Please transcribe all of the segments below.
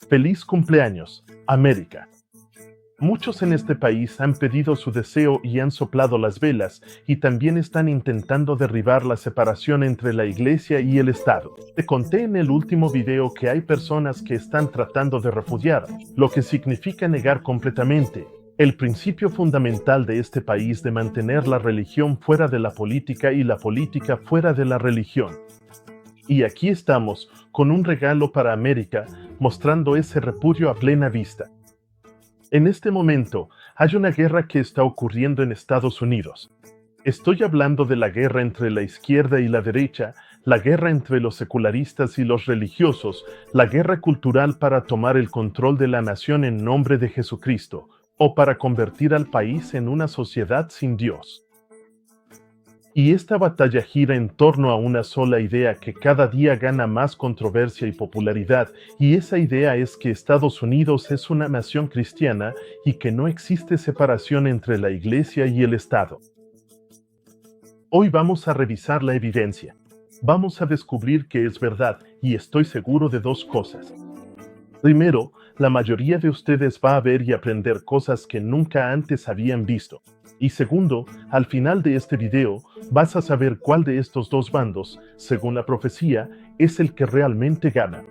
Feliz cumpleaños, América. Muchos en este país han pedido su deseo y han soplado las velas, y también están intentando derribar la separación entre la Iglesia y el Estado. Te conté en el último video que hay personas que están tratando de refugiar, lo que significa negar completamente el principio fundamental de este país de mantener la religión fuera de la política y la política fuera de la religión. Y aquí estamos, con un regalo para América, mostrando ese repudio a plena vista. En este momento, hay una guerra que está ocurriendo en Estados Unidos. Estoy hablando de la guerra entre la izquierda y la derecha, la guerra entre los secularistas y los religiosos, la guerra cultural para tomar el control de la nación en nombre de Jesucristo, o para convertir al país en una sociedad sin Dios. Y esta batalla gira en torno a una sola idea que cada día gana más controversia y popularidad, y esa idea es que Estados Unidos es una nación cristiana y que no existe separación entre la Iglesia y el Estado. Hoy vamos a revisar la evidencia. Vamos a descubrir que es verdad, y estoy seguro de dos cosas. Primero, la mayoría de ustedes va a ver y aprender cosas que nunca antes habían visto. Y segundo, al final de este video, vas a saber cuál de estos dos bandos, según la profecía, es el que realmente gana.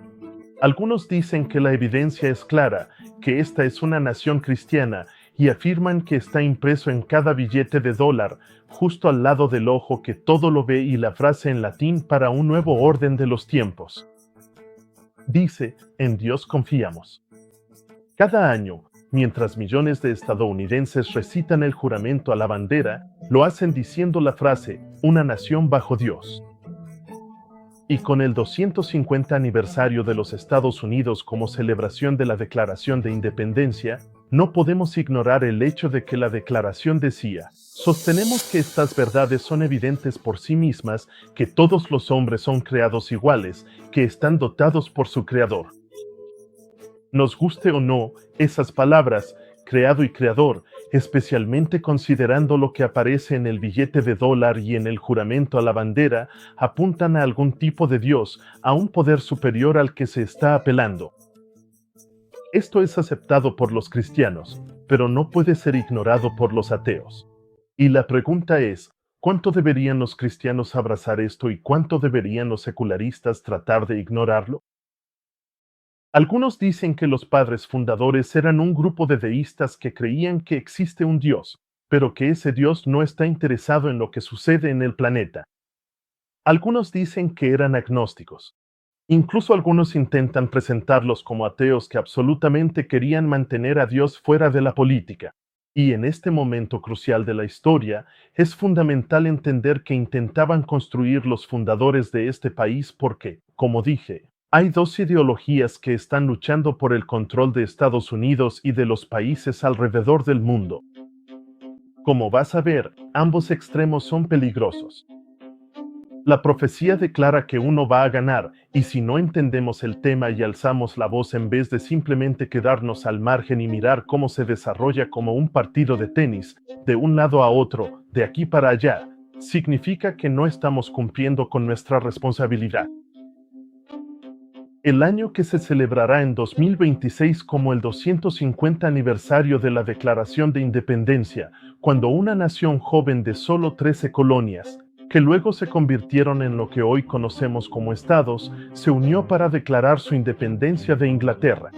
Algunos dicen que la evidencia es clara, que esta es una nación cristiana, y afirman que está impreso en cada billete de dólar, justo al lado del ojo que todo lo ve, y la frase en latín para un nuevo orden de los tiempos. Dice, en Dios confiamos. Cada año, mientras millones de estadounidenses recitan el juramento a la bandera, lo hacen diciendo la frase, una nación bajo Dios. Y con el 250 aniversario de los Estados Unidos como celebración de la Declaración de Independencia, no podemos ignorar el hecho de que la declaración decía, sostenemos que estas verdades son evidentes por sí mismas, que todos los hombres son creados iguales, que están dotados por su Creador. Nos guste o no, esas palabras, creado y creador, especialmente considerando lo que aparece en el billete de dólar y en el juramento a la bandera, apuntan a algún tipo de Dios, a un poder superior al que se está apelando. Esto es aceptado por los cristianos, pero no puede ser ignorado por los ateos. Y la pregunta es, ¿cuánto deberían los cristianos abrazar esto y cuánto deberían los secularistas tratar de ignorarlo? Algunos dicen que los padres fundadores eran un grupo de deístas que creían que existe un Dios, pero que ese Dios no está interesado en lo que sucede en el planeta. Algunos dicen que eran agnósticos. Incluso algunos intentan presentarlos como ateos que absolutamente querían mantener a Dios fuera de la política. Y en este momento crucial de la historia, es fundamental entender que intentaban construir los fundadores de este país porque, como dije, hay dos ideologías que están luchando por el control de Estados Unidos y de los países alrededor del mundo. Como vas a ver, ambos extremos son peligrosos. La profecía declara que uno va a ganar, y si no entendemos el tema y alzamos la voz en vez de simplemente quedarnos al margen y mirar cómo se desarrolla como un partido de tenis, de un lado a otro, de aquí para allá, significa que no estamos cumpliendo con nuestra responsabilidad. El año que se celebrará en 2026 como el 250 aniversario de la Declaración de Independencia, cuando una nación joven de solo 13 colonias, que luego se convirtieron en lo que hoy conocemos como estados, se unió para declarar su independencia de Inglaterra.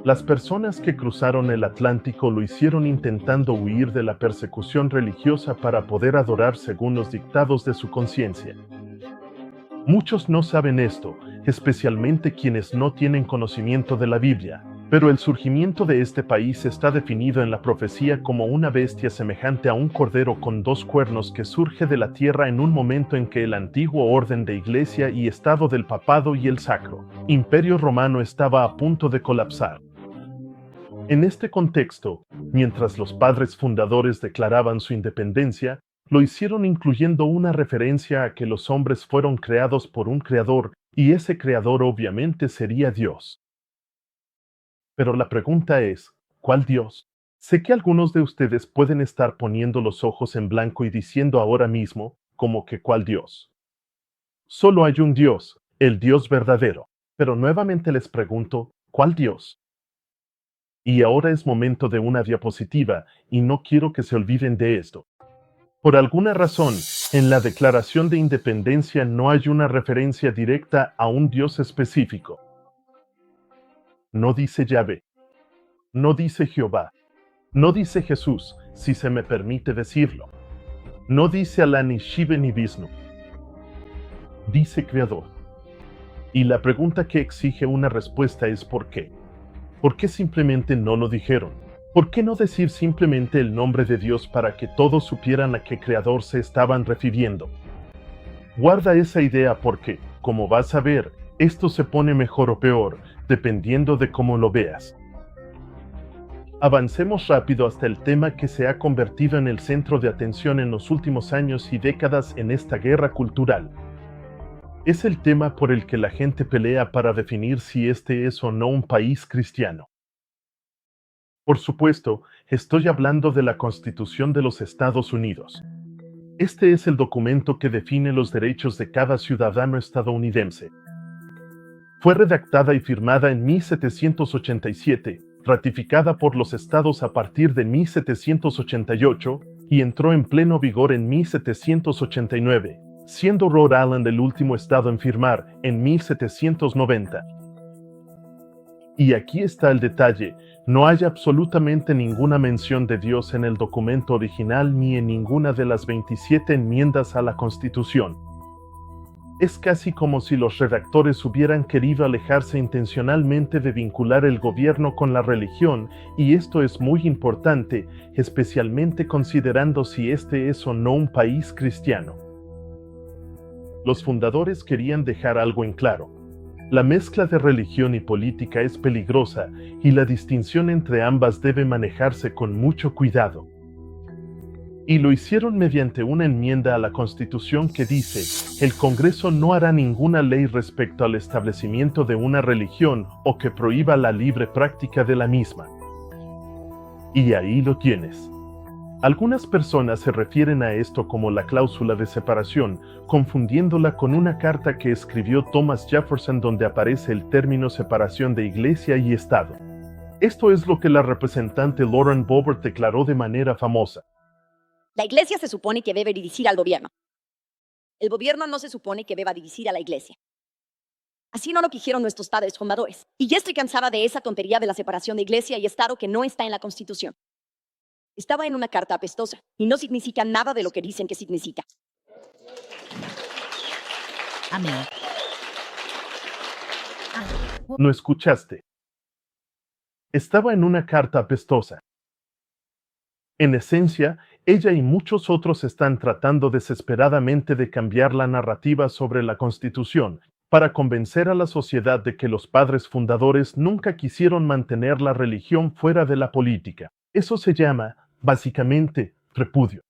Las personas que cruzaron el Atlántico lo hicieron intentando huir de la persecución religiosa para poder adorar según los dictados de su conciencia. Muchos no saben esto, especialmente quienes no tienen conocimiento de la Biblia, pero el surgimiento de este país está definido en la profecía como una bestia semejante a un cordero con dos cuernos que surge de la tierra en un momento en que el antiguo orden de Iglesia y Estado del Papado y el Sacro Imperio Romano estaba a punto de colapsar. En este contexto, mientras los padres fundadores declaraban su independencia, lo hicieron incluyendo una referencia a que los hombres fueron creados por un creador, y ese creador obviamente sería Dios. Pero la pregunta es, ¿cuál Dios? Sé que algunos de ustedes pueden estar poniendo los ojos en blanco y diciendo ahora mismo, como que ¿cuál Dios? Solo hay un Dios, el Dios verdadero. Pero nuevamente les pregunto, ¿Cuál Dios? Y ahora es momento de una diapositiva, y no quiero que se olviden de esto. Por alguna razón, en la Declaración de Independencia no hay una referencia directa a un Dios específico. No dice Yahvé, no dice Jehová, no dice Jesús, si se me permite decirlo. No dice Alá ni Shiva ni Vishnu. Dice Creador. Y la pregunta que exige una respuesta es ¿por qué? ¿Por qué simplemente no lo dijeron? ¿Por qué no decir simplemente el nombre de Dios para que todos supieran a qué Creador se estaban refiriendo? Guarda esa idea porque, como vas a ver, esto se pone mejor o peor, dependiendo de cómo lo veas. Avancemos rápido hasta el tema que se ha convertido en el centro de atención en los últimos años y décadas en esta guerra cultural. Es el tema por el que la gente pelea para definir si este es o no un país cristiano. Por supuesto, estoy hablando de la Constitución de los Estados Unidos. Este es el documento que define los derechos de cada ciudadano estadounidense. Fue redactada y firmada en 1787, ratificada por los estados a partir de 1788 y entró en pleno vigor en 1789, siendo Rhode Island el último estado en firmar en 1790. Y aquí está el detalle, no hay absolutamente ninguna mención de Dios en el documento original ni en ninguna de las 27 enmiendas a la Constitución. Es casi como si los redactores hubieran querido alejarse intencionalmente de vincular el gobierno con la religión, y esto es muy importante, especialmente considerando si este es o no un país cristiano. Los fundadores querían dejar algo en claro. La mezcla de religión y política es peligrosa, y la distinción entre ambas debe manejarse con mucho cuidado. Y lo hicieron mediante una enmienda a la Constitución que dice, el Congreso no hará ninguna ley respecto al establecimiento de una religión o que prohíba la libre práctica de la misma. Y ahí lo tienes. Algunas personas se refieren a esto como la cláusula de separación, confundiéndola con una carta que escribió Thomas Jefferson donde aparece el término separación de Iglesia y Estado. Esto es lo que la representante Lauren Boebert declaró de manera famosa. La iglesia se supone que debe dirigir al gobierno. El gobierno no se supone que deba dirigir a la iglesia. Así no lo quisieron nuestros padres fundadores. Y ya estoy cansada de esa tontería de la separación de iglesia y Estado que no está en la Constitución. Estaba en una carta apestosa y no significa nada de lo que dicen que significa. Amén. ¿No escuchaste? Estaba en una carta apestosa. En esencia, ella y muchos otros están tratando desesperadamente de cambiar la narrativa sobre la Constitución para convencer a la sociedad de que los padres fundadores nunca quisieron mantener la religión fuera de la política. Eso se llama, básicamente, repudio.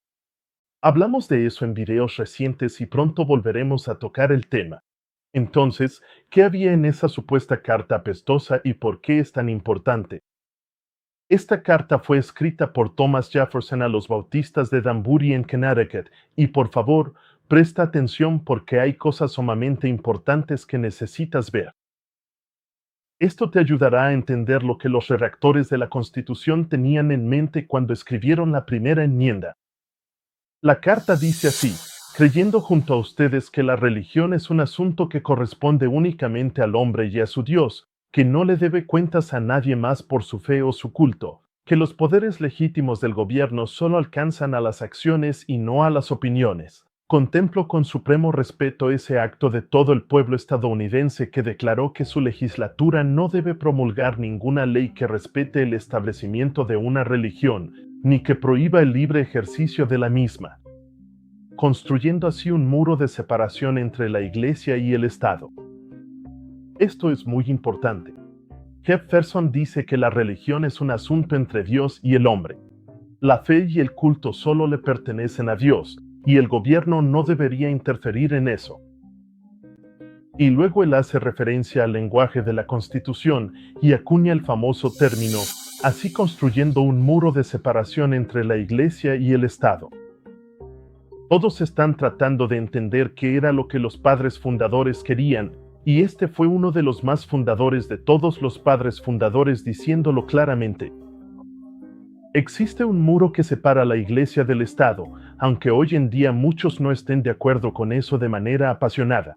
Hablamos de eso en videos recientes y pronto volveremos a tocar el tema. Entonces, ¿qué había en esa supuesta carta apestosa y por qué es tan importante? Esta carta fue escrita por Thomas Jefferson a los bautistas de Danbury en Connecticut, y por favor, presta atención porque hay cosas sumamente importantes que necesitas ver. Esto te ayudará a entender lo que los redactores de la Constitución tenían en mente cuando escribieron la primera enmienda. La carta dice así: creyendo junto a ustedes que la religión es un asunto que corresponde únicamente al hombre y a su Dios, que no le debe cuentas a nadie más por su fe o su culto, que los poderes legítimos del gobierno solo alcanzan a las acciones y no a las opiniones. Contemplo con supremo respeto ese acto de todo el pueblo estadounidense que declaró que su legislatura no debe promulgar ninguna ley que respete el establecimiento de una religión, ni que prohíba el libre ejercicio de la misma, construyendo así un muro de separación entre la Iglesia y el Estado. Esto es muy importante. Jefferson dice que la religión es un asunto entre Dios y el hombre. La fe y el culto solo le pertenecen a Dios, y el gobierno no debería interferir en eso. Y luego él hace referencia al lenguaje de la Constitución y acuña el famoso término, así construyendo un muro de separación entre la Iglesia y el Estado. Todos están tratando de entender qué era lo que los padres fundadores querían, Y este fue uno de los más fundadores de todos los padres fundadores diciéndolo claramente. Existe un muro que separa la Iglesia del Estado, aunque hoy en día muchos no estén de acuerdo con eso de manera apasionada.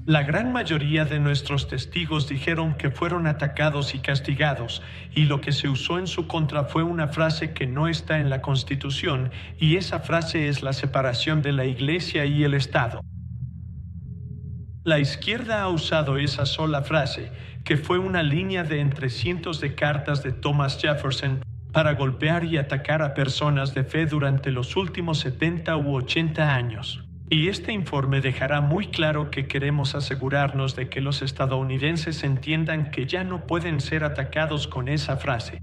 La gran mayoría de nuestros testigos dijeron que fueron atacados y castigados, y lo que se usó en su contra fue una frase que no está en la Constitución, y esa frase es la separación de la Iglesia y el Estado. La izquierda ha usado esa sola frase, que fue una línea de entre cientos de cartas de Thomas Jefferson, para golpear y atacar a personas de fe durante los últimos 70 u 80 años. Y este informe dejará muy claro que queremos asegurarnos de que los estadounidenses entiendan que ya no pueden ser atacados con esa frase.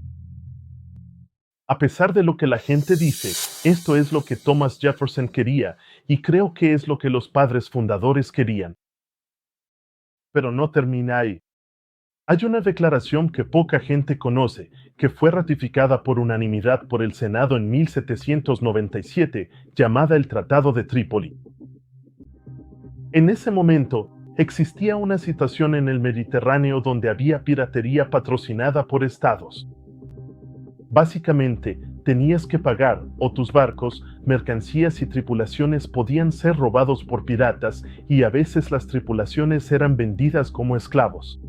A pesar de lo que la gente dice, esto es lo que Thomas Jefferson quería, y creo que es lo que los padres fundadores querían. Pero no termina ahí. Hay una declaración que poca gente conoce, que fue ratificada por unanimidad por el Senado en 1797, llamada el Tratado de Trípoli. En ese momento, existía una situación en el Mediterráneo donde había piratería patrocinada por estados. Básicamente, tenías que pagar, o tus barcos, mercancías y tripulaciones podían ser robados por piratas y a veces las tripulaciones eran vendidas como esclavos.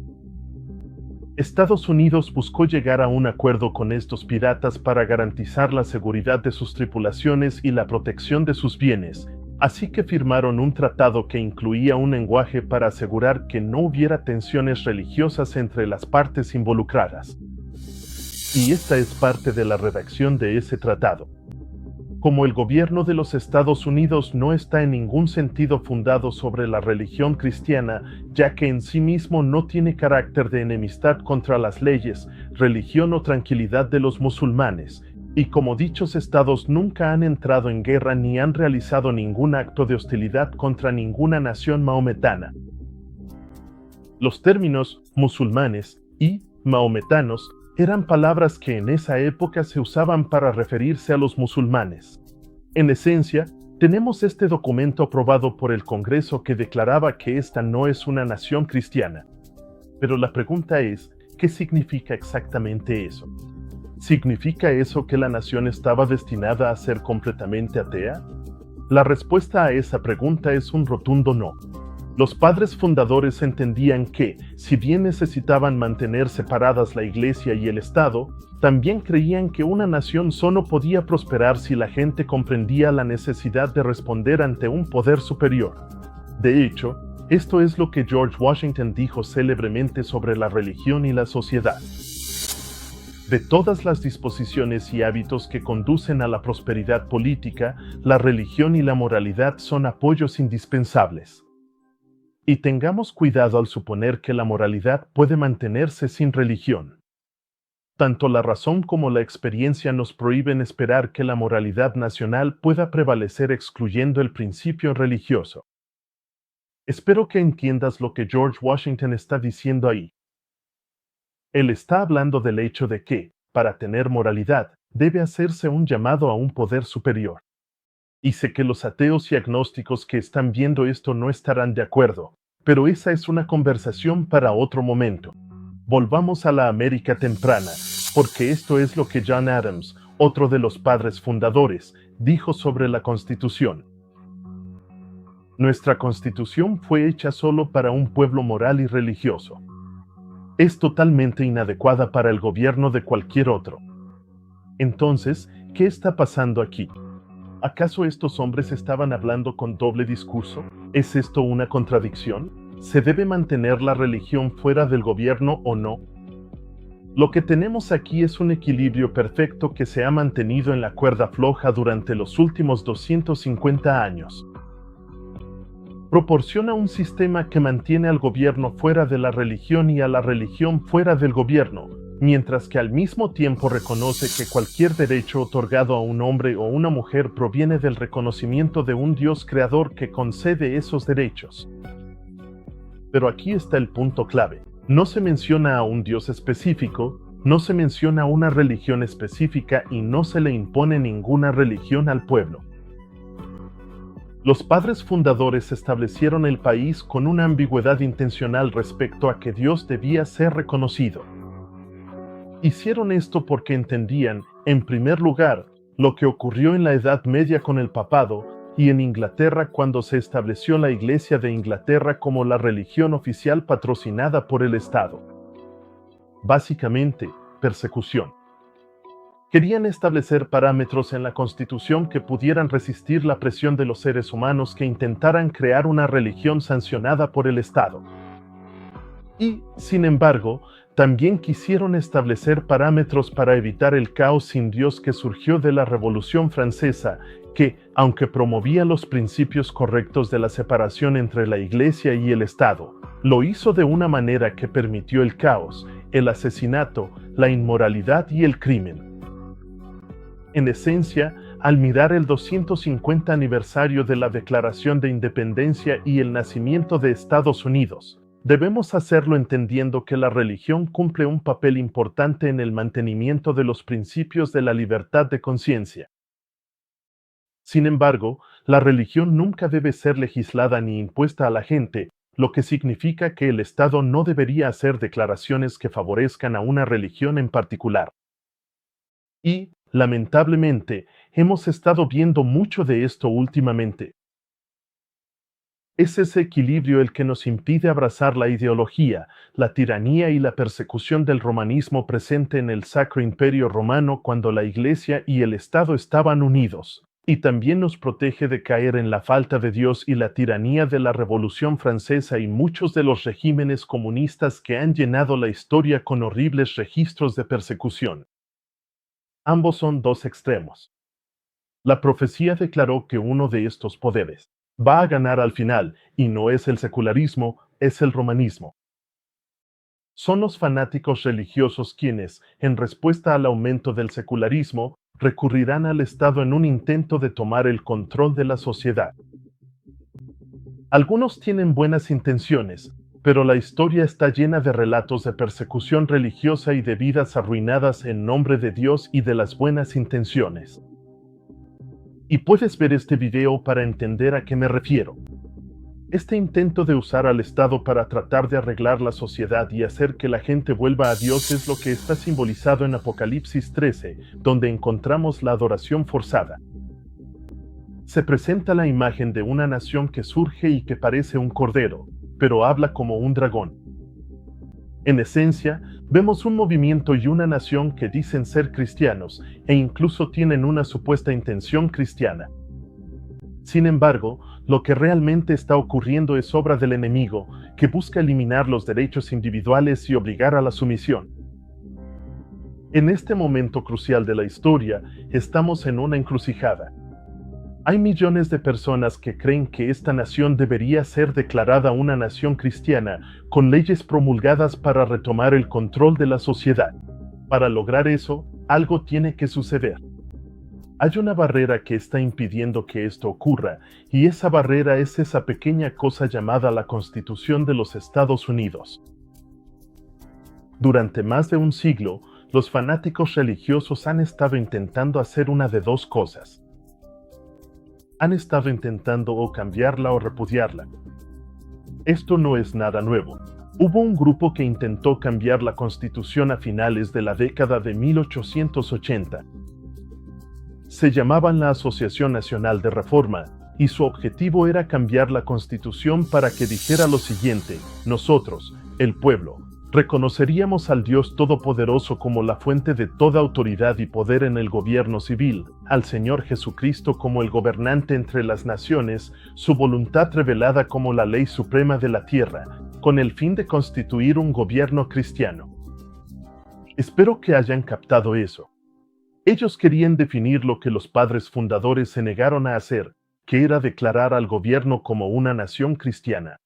Estados Unidos buscó llegar a un acuerdo con estos piratas para garantizar la seguridad de sus tripulaciones y la protección de sus bienes, así que firmaron un tratado que incluía un lenguaje para asegurar que no hubiera tensiones religiosas entre las partes involucradas. Y esta es parte de la redacción de ese tratado. Como el gobierno de los Estados Unidos no está en ningún sentido fundado sobre la religión cristiana, ya que en sí mismo no tiene carácter de enemistad contra las leyes, religión o tranquilidad de los musulmanes, y como dichos estados nunca han entrado en guerra ni han realizado ningún acto de hostilidad contra ninguna nación maometana. Los términos musulmanes y maometanos eran palabras que en esa época se usaban para referirse a los musulmanes. En esencia, tenemos este documento aprobado por el Congreso que declaraba que esta no es una nación cristiana. Pero la pregunta es, ¿qué significa exactamente eso? ¿Significa eso que la nación estaba destinada a ser completamente atea? La respuesta a esa pregunta es un rotundo no. Los padres fundadores entendían que, si bien necesitaban mantener separadas la Iglesia y el Estado, también creían que una nación solo podía prosperar si la gente comprendía la necesidad de responder ante un poder superior. De hecho, esto es lo que George Washington dijo célebremente sobre la religión y la sociedad. De todas las disposiciones y hábitos que conducen a la prosperidad política, la religión y la moralidad son apoyos indispensables. Y tengamos cuidado al suponer que la moralidad puede mantenerse sin religión. Tanto la razón como la experiencia nos prohíben esperar que la moralidad nacional pueda prevalecer excluyendo el principio religioso. Espero que entiendas lo que George Washington está diciendo ahí. Él está hablando del hecho de que, para tener moralidad, debe hacerse un llamado a un poder superior. Y sé que los ateos y agnósticos que están viendo esto no estarán de acuerdo, pero esa es una conversación para otro momento. Volvamos a la América temprana, porque esto es lo que John Adams, otro de los padres fundadores, dijo sobre la Constitución. Nuestra Constitución fue hecha solo para un pueblo moral y religioso. Es totalmente inadecuada para el gobierno de cualquier otro. Entonces, ¿qué está pasando aquí? ¿Acaso estos hombres estaban hablando con doble discurso? ¿Es esto una contradicción? ¿Se debe mantener la religión fuera del gobierno o no? Lo que tenemos aquí es un equilibrio perfecto que se ha mantenido en la cuerda floja durante los últimos 250 años. Proporciona un sistema que mantiene al gobierno fuera de la religión y a la religión fuera del gobierno, mientras que al mismo tiempo reconoce que cualquier derecho otorgado a un hombre o una mujer proviene del reconocimiento de un Dios creador que concede esos derechos. Pero aquí está el punto clave. No se menciona a un Dios específico, no se menciona a una religión específica y no se le impone ninguna religión al pueblo. Los padres fundadores establecieron el país con una ambigüedad intencional respecto a que Dios debía ser reconocido. Hicieron esto porque entendían, en primer lugar, lo que ocurrió en la Edad Media con el papado y en Inglaterra cuando se estableció la Iglesia de Inglaterra como la religión oficial patrocinada por el Estado. Básicamente, persecución. Querían establecer parámetros en la Constitución que pudieran resistir la presión de los seres humanos que intentaran crear una religión sancionada por el Estado. Y, sin embargo, también quisieron establecer parámetros para evitar el caos sin Dios que surgió de la Revolución Francesa, que, aunque promovía los principios correctos de la separación entre la Iglesia y el Estado, lo hizo de una manera que permitió el caos, el asesinato, la inmoralidad y el crimen. En esencia, al mirar el 250 aniversario de la Declaración de Independencia y el nacimiento de Estados Unidos, debemos hacerlo entendiendo que la religión cumple un papel importante en el mantenimiento de los principios de la libertad de conciencia. Sin embargo, la religión nunca debe ser legislada ni impuesta a la gente, lo que significa que el Estado no debería hacer declaraciones que favorezcan a una religión en particular. Y, lamentablemente, hemos estado viendo mucho de esto últimamente. Es ese equilibrio el que nos impide abrazar la ideología, la tiranía y la persecución del romanismo presente en el Sacro Imperio Romano cuando la Iglesia y el Estado estaban unidos, y también nos protege de caer en la falta de Dios y la tiranía de la Revolución Francesa y muchos de los regímenes comunistas que han llenado la historia con horribles registros de persecución. Ambos son dos extremos. La profecía declaró que uno de estos poderes va a ganar al final, y no es el secularismo, es el romanismo. Son los fanáticos religiosos quienes, en respuesta al aumento del secularismo, recurrirán al Estado en un intento de tomar el control de la sociedad. Algunos tienen buenas intenciones, pero la historia está llena de relatos de persecución religiosa y de vidas arruinadas en nombre de Dios y de las buenas intenciones. Y puedes ver este video para entender a qué me refiero. Este intento de usar al Estado para tratar de arreglar la sociedad y hacer que la gente vuelva a Dios es lo que está simbolizado en Apocalipsis 13, donde encontramos la adoración forzada. Se presenta la imagen de una nación que surge y que parece un cordero, pero habla como un dragón. En esencia, vemos un movimiento y una nación que dicen ser cristianos e incluso tienen una supuesta intención cristiana. Sin embargo, lo que realmente está ocurriendo es obra del enemigo, que busca eliminar los derechos individuales y obligar a la sumisión. En este momento crucial de la historia, estamos en una encrucijada. Hay millones de personas que creen que esta nación debería ser declarada una nación cristiana, con leyes promulgadas para retomar el control de la sociedad. Para lograr eso, algo tiene que suceder. Hay una barrera que está impidiendo que esto ocurra, y esa barrera es esa pequeña cosa llamada la Constitución de los Estados Unidos. Durante más de un siglo, los fanáticos religiosos han estado intentando hacer una de dos cosas. Han estado intentando o cambiarla o repudiarla. Esto no es nada nuevo. Hubo un grupo que intentó cambiar la Constitución a finales de la década de 1880. Se llamaban la Asociación Nacional de Reforma, y su objetivo era cambiar la Constitución para que dijera lo siguiente: nosotros, el pueblo, reconoceríamos al Dios Todopoderoso como la fuente de toda autoridad y poder en el gobierno civil, al Señor Jesucristo como el gobernante entre las naciones, su voluntad revelada como la ley suprema de la tierra, con el fin de constituir un gobierno cristiano. Espero que hayan captado eso. Ellos querían definir lo que los padres fundadores se negaron a hacer, que era declarar al gobierno como una nación cristiana.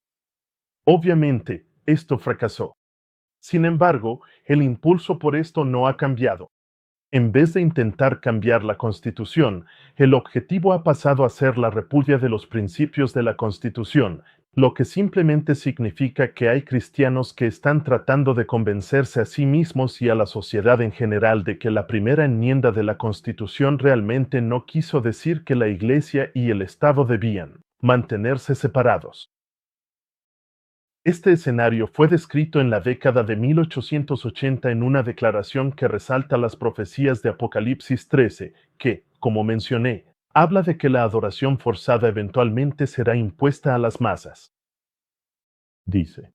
Obviamente, esto fracasó. Sin embargo, el impulso por esto no ha cambiado. En vez de intentar cambiar la Constitución, el objetivo ha pasado a ser la repudia de los principios de la Constitución, lo que simplemente significa que hay cristianos que están tratando de convencerse a sí mismos y a la sociedad en general de que la primera enmienda de la Constitución realmente no quiso decir que la Iglesia y el Estado debían mantenerse separados. Este escenario fue descrito en la década de 1880 en una declaración que resalta las profecías de Apocalipsis 13, que, como mencioné, habla de que la adoración forzada eventualmente será impuesta a las masas. Dice: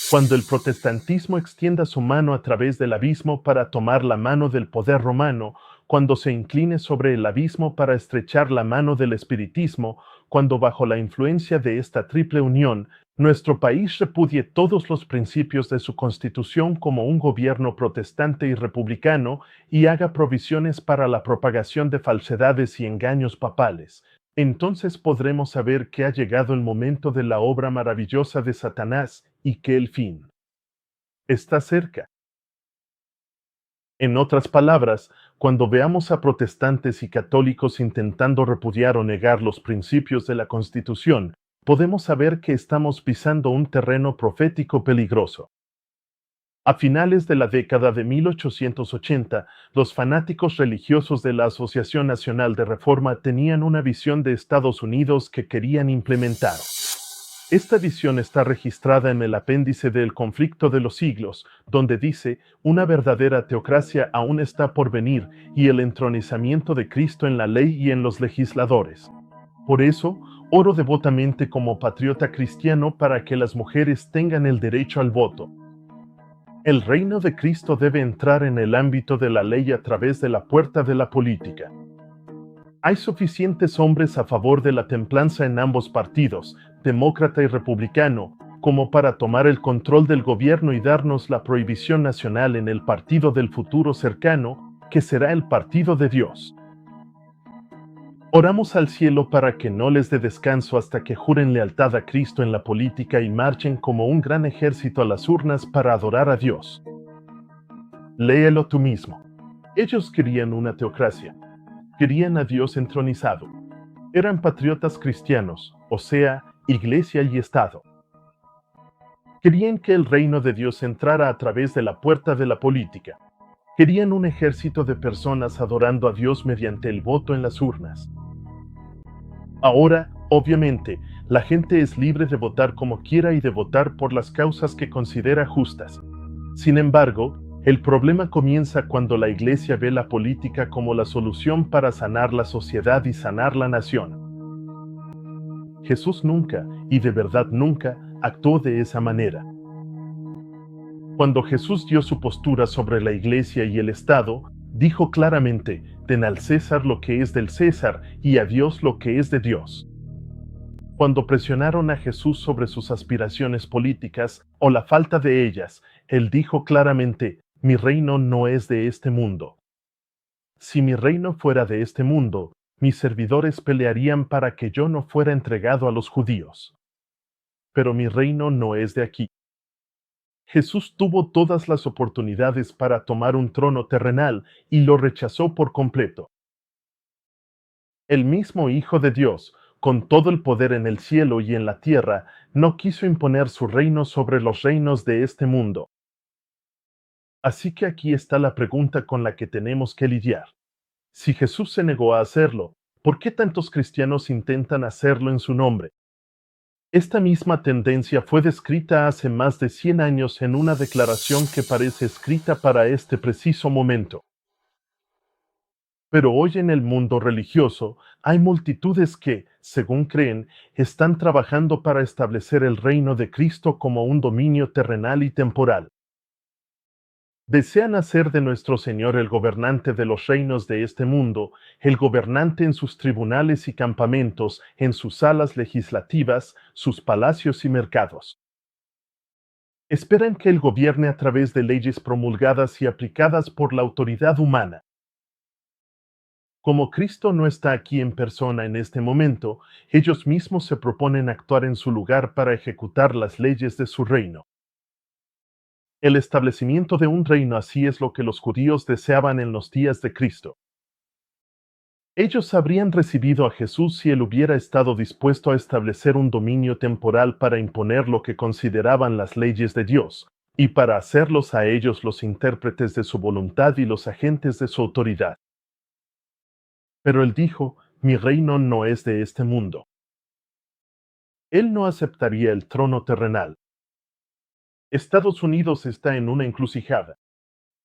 cuando el protestantismo extienda su mano a través del abismo para tomar la mano del poder romano, cuando se incline sobre el abismo para estrechar la mano del espiritismo, cuando bajo la influencia de esta triple unión, nuestro país repudie todos los principios de su constitución como un gobierno protestante y republicano y haga provisiones para la propagación de falsedades y engaños papales, entonces podremos saber que ha llegado el momento de la obra maravillosa de Satanás y que el fin está cerca. En otras palabras, cuando veamos a protestantes y católicos intentando repudiar o negar los principios de la Constitución, podemos saber que estamos pisando un terreno profético peligroso. A finales de la década de 1880, los fanáticos religiosos de la Asociación Nacional de Reforma tenían una visión de Estados Unidos que querían implementar. Esta visión está registrada en el apéndice del Conflicto de los Siglos, donde dice: una verdadera teocracia aún está por venir y el entronizamiento de Cristo en la ley y en los legisladores. Por eso, oro devotamente como patriota cristiano para que las mujeres tengan el derecho al voto. El reino de Cristo debe entrar en el ámbito de la ley a través de la puerta de la política. Hay suficientes hombres a favor de la templanza en ambos partidos, demócrata y republicano, como para tomar el control del gobierno y darnos la prohibición nacional en el partido del futuro cercano, que será el partido de Dios. Oramos al cielo para que no les dé descanso hasta que juren lealtad a Cristo en la política y marchen como un gran ejército a las urnas para adorar a Dios. Léelo tú mismo. Ellos querían una teocracia. Querían a Dios entronizado. Eran patriotas cristianos, o sea, Iglesia y Estado. Querían que el reino de Dios entrara a través de la puerta de la política. Querían un ejército de personas adorando a Dios mediante el voto en las urnas. Ahora, obviamente, la gente es libre de votar como quiera y de votar por las causas que considera justas. Sin embargo, el problema comienza cuando la Iglesia ve la política como la solución para sanar la sociedad y sanar la nación. Jesús nunca, y de verdad nunca, actuó de esa manera. Cuando Jesús dio su postura sobre la Iglesia y el Estado, dijo claramente: den al César lo que es del César y a Dios lo que es de Dios. Cuando presionaron a Jesús sobre sus aspiraciones políticas o la falta de ellas, él dijo claramente: mi reino no es de este mundo. Si mi reino fuera de este mundo, mis servidores pelearían para que yo no fuera entregado a los judíos. Pero mi reino no es de aquí. Jesús tuvo todas las oportunidades para tomar un trono terrenal y lo rechazó por completo. El mismo Hijo de Dios, con todo el poder en el cielo y en la tierra, no quiso imponer su reino sobre los reinos de este mundo. Así que aquí está la pregunta con la que tenemos que lidiar. Si Jesús se negó a hacerlo, ¿por qué tantos cristianos intentan hacerlo en su nombre? Esta misma tendencia fue descrita hace más de 100 años en una declaración que parece escrita para este preciso momento. Pero hoy en el mundo religioso hay multitudes que, según creen, están trabajando para establecer el reino de Cristo como un dominio terrenal y temporal. Desean hacer de nuestro Señor el gobernante de los reinos de este mundo, el gobernante en sus tribunales y campamentos, en sus salas legislativas, sus palacios y mercados. Esperan que él gobierne a través de leyes promulgadas y aplicadas por la autoridad humana. Como Cristo no está aquí en persona en este momento, ellos mismos se proponen actuar en su lugar para ejecutar las leyes de su reino. El establecimiento de un reino así es lo que los judíos deseaban en los días de Cristo. Ellos habrían recibido a Jesús si él hubiera estado dispuesto a establecer un dominio temporal para imponer lo que consideraban las leyes de Dios, y para hacerlos a ellos los intérpretes de su voluntad y los agentes de su autoridad. Pero él dijo: mi reino no es de este mundo. Él no aceptaría el trono terrenal. Estados Unidos está en una encrucijada.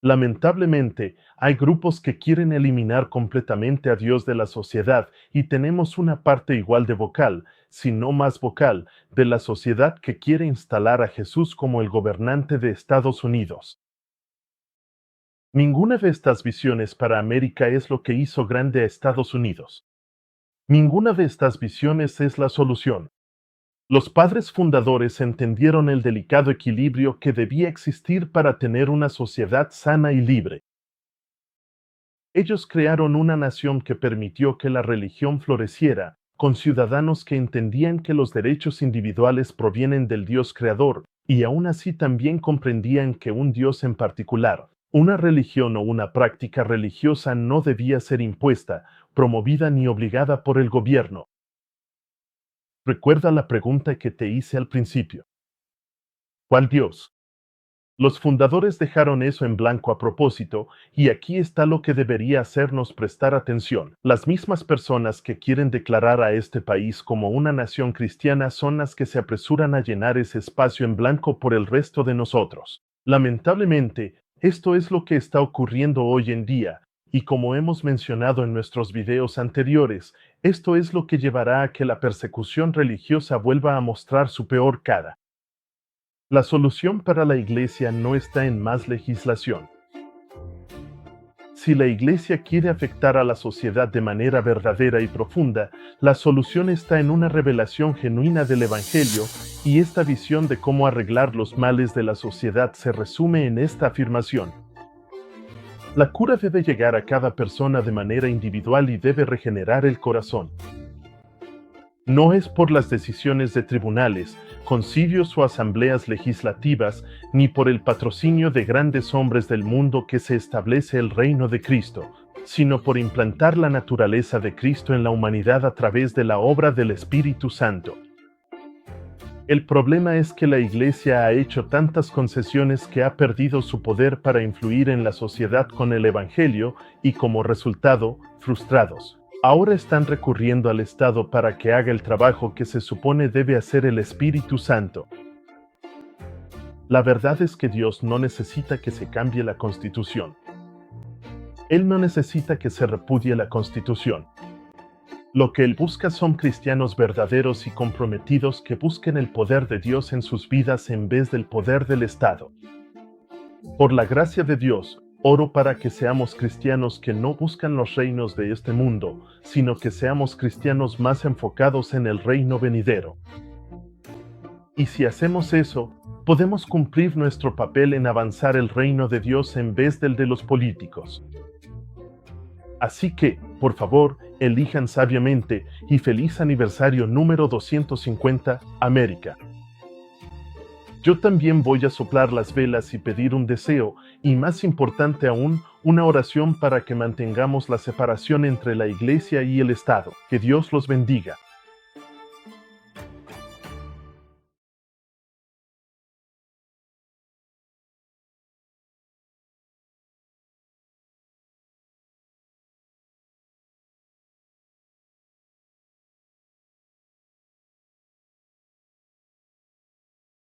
Lamentablemente, hay grupos que quieren eliminar completamente a Dios de la sociedad y tenemos una parte igual de vocal, si no más vocal, de la sociedad que quiere instalar a Jesús como el gobernante de Estados Unidos. Ninguna de estas visiones para América es lo que hizo grande a Estados Unidos. Ninguna de estas visiones es la solución. Los padres fundadores entendieron el delicado equilibrio que debía existir para tener una sociedad sana y libre. Ellos crearon una nación que permitió que la religión floreciera, con ciudadanos que entendían que los derechos individuales provienen del Dios creador, y aún así también comprendían que un Dios en particular, una religión o una práctica religiosa no debía ser impuesta, promovida ni obligada por el gobierno. Recuerda la pregunta que te hice al principio. ¿Cuál Dios? Los fundadores dejaron eso en blanco a propósito, y aquí está lo que debería hacernos prestar atención. Las mismas personas que quieren declarar a este país como una nación cristiana son las que se apresuran a llenar ese espacio en blanco por el resto de nosotros. Lamentablemente, esto es lo que está ocurriendo hoy en día, y como hemos mencionado en nuestros videos anteriores, esto es lo que llevará a que la persecución religiosa vuelva a mostrar su peor cara. La solución para la Iglesia no está en más legislación. Si la Iglesia quiere afectar a la sociedad de manera verdadera y profunda, la solución está en una revelación genuina del Evangelio, y esta visión de cómo arreglar los males de la sociedad se resume en esta afirmación. La cura debe llegar a cada persona de manera individual y debe regenerar el corazón. No es por las decisiones de tribunales, concilios o asambleas legislativas, ni por el patrocinio de grandes hombres del mundo que se establece el reino de Cristo, sino por implantar la naturaleza de Cristo en la humanidad a través de la obra del Espíritu Santo. El problema es que la Iglesia ha hecho tantas concesiones que ha perdido su poder para influir en la sociedad con el Evangelio y, como resultado, frustrados. Ahora están recurriendo al Estado para que haga el trabajo que se supone debe hacer el Espíritu Santo. La verdad es que Dios no necesita que se cambie la Constitución. Él no necesita que se repudie la Constitución. Lo que Él busca son cristianos verdaderos y comprometidos que busquen el poder de Dios en sus vidas en vez del poder del Estado. Por la gracia de Dios, oro para que seamos cristianos que no buscan los reinos de este mundo, sino que seamos cristianos más enfocados en el reino venidero. Y si hacemos eso, podemos cumplir nuestro papel en avanzar el reino de Dios en vez del de los políticos. Así que, por favor, elijan sabiamente y feliz aniversario número 250, América. Yo también voy a soplar las velas y pedir un deseo, y más importante aún, una oración para que mantengamos la separación entre la Iglesia y el Estado. Que Dios los bendiga.